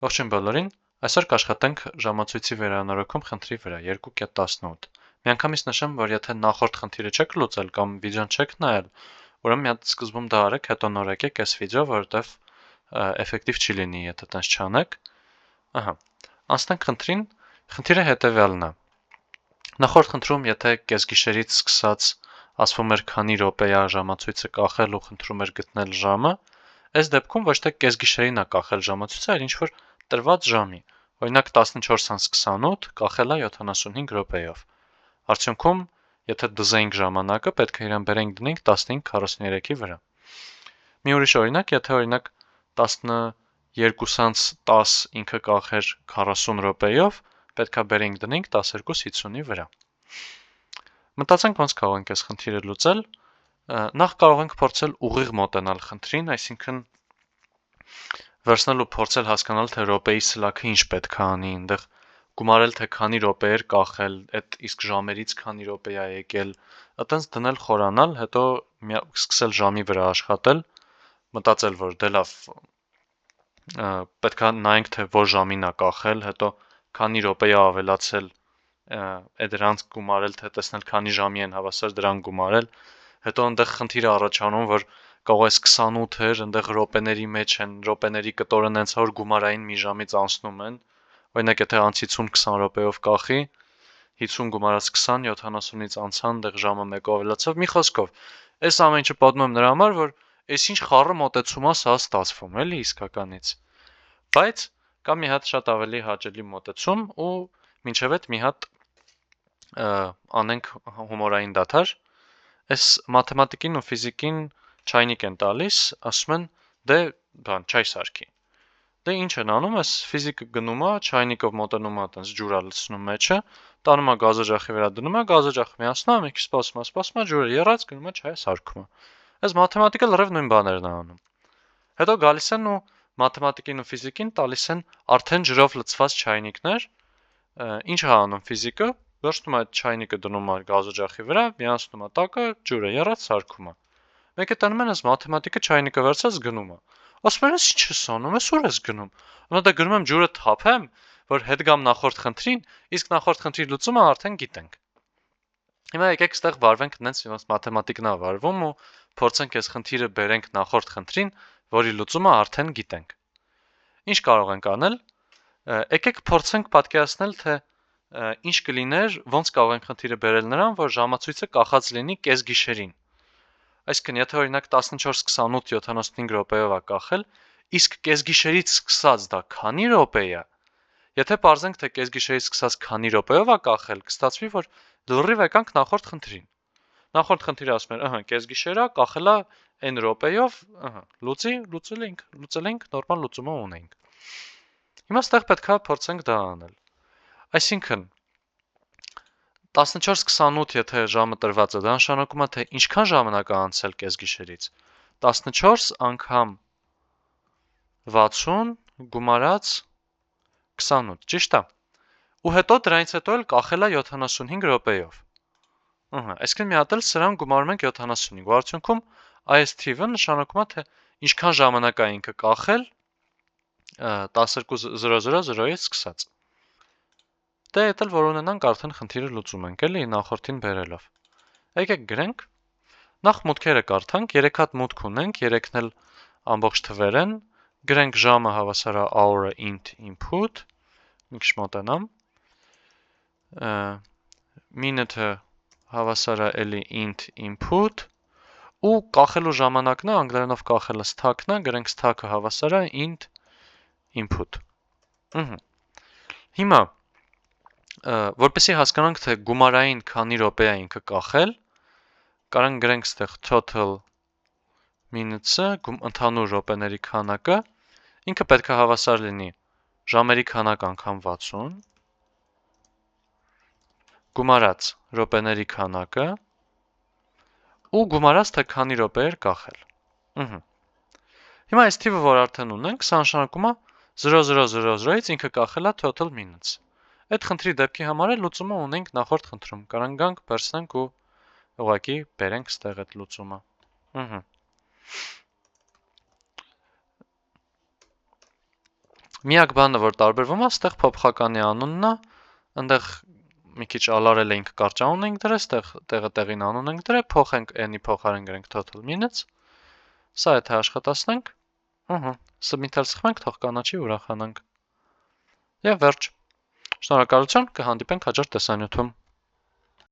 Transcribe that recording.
Ողջույն բոլորին, այսօր կաշխատենք ժամացույցի վերանորոգում խնդրի վրա 2.18։ Միանգամից նշեմ, որ եթե նախորդ խնդիրը չեք լուծել կամ վիդեոն չեք նայել, ուրեմն մի հատ սկզբում դա արեք, հետո նորեկեք այս վիդեո, որովհետև էֆեկտիվ չի լինի, եթե տենց չանեք։ Ահա, անցնենք խնդրին, խնդիրը հետևյալն է։ Նախորդ խնդրում, եթե կեսգիշերից սկսած ասվում էր քանի րոպե է ժամացույցը կախել ու խնդրում էր գտնել ժամը, այս դեպքում ոչ թե կեսգիշերին է կախել ժամացույցը, այլ ինչ-որ տրված ժամի, օրինակ 14:28 կախել է 75 րոպեով։ Արդյունքում, եթե դզեինք ժամանակը, պետք է իրան բերենք դնենք 15:43-ի վրա։ Մի ուրիշ օրինակ, եթե օրինակ 12:10 ինքը կախեր 40 րոպեով, պետք է բերենք դնենք 12:50-ի վրա։ Մտածենք ոնց կարող ենք այս խնդիրը լուծել։ Նախ կարող ենք փորձել ուղիղ մոտենալ խնդրին, այսինքն վերցնել ու փորձել հասկանալ, թե րոպեի սլաքը ինչ պետք է անի, այնտեղ գումարել, թե քանի րոպե էր կախել, այդ իսկ ժամերից քանի րոպե է եկել, այտենց դնել խորանալ, հետո սկսել ժամի վրա աշխատել, մտածել, որ դե լավ, պետք է նայենք, թե որ ժամին է կախել, հետո քանի րոպե է ավելացել, դրանց գումարել, թե տեսնել քանի ժամի են հավասար դրան գումարել, հետո այնտեղ խնդիրը առաջանում, որ կարող է 28 էր, այնտեղ րոպեների մեջ են, րոպեների կտորը նենց որ գումարային մի ժամից անցնում են, օրինակ եթե անց 50-20 րոպեով կախի, 50 գումարած 20, 70-ից անցան, այնտեղ ժամը 1 ավելացավ, մի խոսքով, այս ամեն ինչը պատմում եմ նրա համար, որ այս ինչ խառը մոտեցում է սա ստացվում, էլի իսկականից, բայց կա մի հատ շատ ավելի հաճելի մոտեցում ու մինչև այդ մի հատ անենք հումորային դադար, այս մաթեմատիկին ու ֆիզիկին չայնիկ են տալիս, ասում են, դե բան, չայ սարքի։ Դե ինչ են անում, այս ֆիզիկը գնում է, չայնիկով մոտենում է, տենց ջուր է լցնում մեջը, տանում է գազօջախի վրա դնում է, գազօջախը միացնում է, մի քիչ սպասում է, ջուրը եռած գնում է, չայը սարքում է։ Այս մաթեմատիկը լրիվ նույն բաներն է անում։ Հետո գալիս են ու մաթեմատիկին ու ֆիզիկին տալիս են արդեն ջրով լցված չայնիկներ, ինչ է անում ֆիզիկը, վերցնում է այդ չայնիկը դնում է գազօջախի վրա, միացնում է տակը, ջուրը եռած սարքում է։ Մեկը տանում են այս մաթեմատիկը չայնիկը վերցած գնում է։ Ասում են, ինչ ես անում, ես ուր ես գնում։ Անա դա գնում եմ ջուրը թափեմ, որ հետ գամ նախորդ խնդրին, իսկ նախորդ խնդրի լուծումը արդեն գիտենք։ Հիմա եկեք ստեղ վարվենք նենց մաթեմատիկն է վարվում ու փորձենք այս խնդիրը բերենք նախորդ խնդրին, որի լուծումը արդեն գիտենք։ Ինչ կարող ենք անել։ Եկեք փորձենք պատկերացնել, թե ինչ կլիներ, ոնց կարող ենք խնդիրը բերել նրան, որ ժամացույցը կախած լինի կեսգիշերին։ Այսինքն, եթե օրինակ 14:28-75 րոպեով է կախել, իսկ կեսգիշերից սկսած դա քանի րոպե է։ Եթե parzենք, թե կեսգիշերից սկսած քանի րոպեով է կախել, կստացվի, որ լրիվ եկանք նախորդ խնդրին։ Նախորդ խնդիրը ասում էր, ըհը, կեսգիշերա կախելա n րոպեով, ըհը, լուծել ենք, նորմալ լուծումը ունենք։ Հիմա ստեղ պետք է փորձենք դա անել։ Այսինքն 14:28 եթե ժամը տրված է, դա նշանակում է, թե ինչքան ժամանակ է անցել կեսգիշերից։ 14 անգամ 60 գումարած 28, ճիշտ է։ Ու հետո դրանից հետո էլ կախել է 75 րոպեով։ Այսինքն մի հատ էլ սրան գումարում ենք 75, ու արդյունքում այս թիվը նշանակում է, թե ինչքան ժամանակ է ինքը կախել 12:00-ից սկսած։ Դե էդ էլ որ ունենանք արդեն խնդիրը լուծում ենք, էլի նախորդին բերելով։ Եկեք գրենք, նախ մուտքերը կարդանք, 3 հատ մուտք ունենք, 3-ն էլ ամբողջ թվեր են, գրենք ժամը հավասար է hour-ը int input, մի քիչ մոտենամ, minute-ը հավասար է էլի int input, ու կախելու ժամանակն է, անգլերենով կախելը stack-ն է, գրենք stack-ը հավասար է int input։ Հիմա որպեսզի հասկանանք, թե գումարային քանի րոպե է ինքը կախել, կարող գրենք ստեղ total minutes-ը, ընդհանուր րոպեների քանակը, ինքը պետք է հավասար լինի ժամերի քանակ անգամ 60, գումարած րոպեների քանակը, ու գումարած, թե քանի րոպե էր կախել։ Հիմա այս թիվը, որ արդեն ունենք, սա նշանակում է 0000-ից ինքը կախել է total minutes։ Այդ խնդրի դեպքի համար էլ լուծումը ունենք նախորդ խնդրում, կարող գանք, վերցնենք ու ուղղակի բերենք ստեղ այդ լուծումը։ Միակ բանը, որ տարբերվում է, այստեղ փոփոխականի անունն է, այնտեղ մի քիչ ալարել էինք կարճանուն ենք դրել, այստեղ տեղը տեղին անուն ենք դրել, փոխենք n-ի փոխարեն գրենք total minutes, սա եթե աշխատացնենք, submit-ալ սխմենք, թող կանաչի ուրախանանք։ Եվ վերջ։ Շնորհակալություն, կհանդիպենք հաջորդ տեսանյութում։